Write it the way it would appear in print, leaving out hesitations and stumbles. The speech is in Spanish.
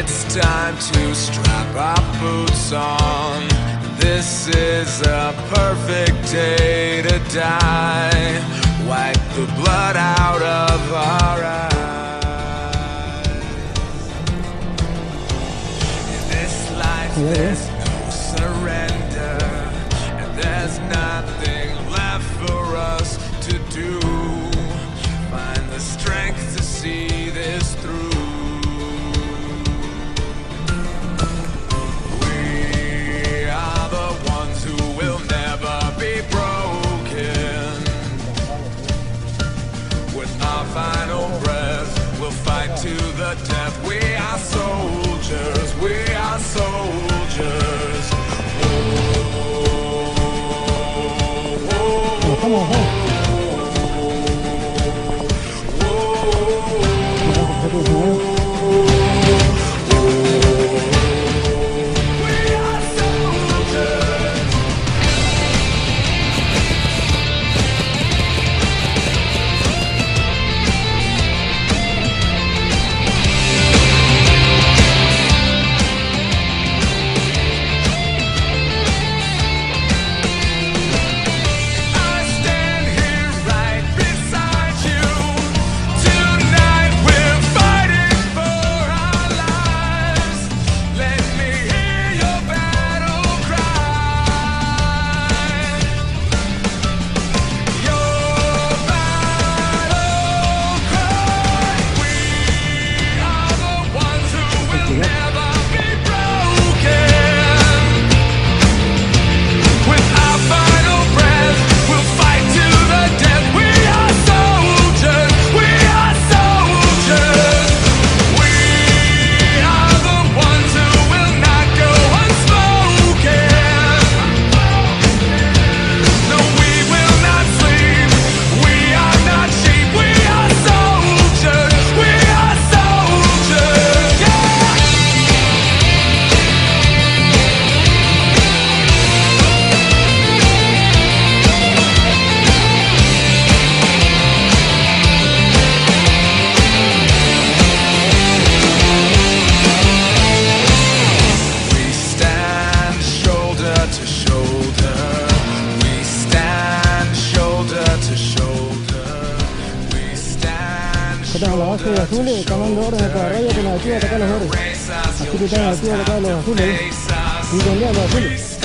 It's time to strap our boots on. This is a perfect day to die. Wipe the blood out of our eyes. In this life there's no surrender, and there's nothing left for us to do. Find the strength to see this through. We are the ones who will never be broken. With our final breath, we'll fight to the death. We are soldiers, we are soldiers. Come on, home. Están los bases azules, tomando órdenes por radio con la actividad de acá los verdes. Así que están activos acá los azules. Y con los azules.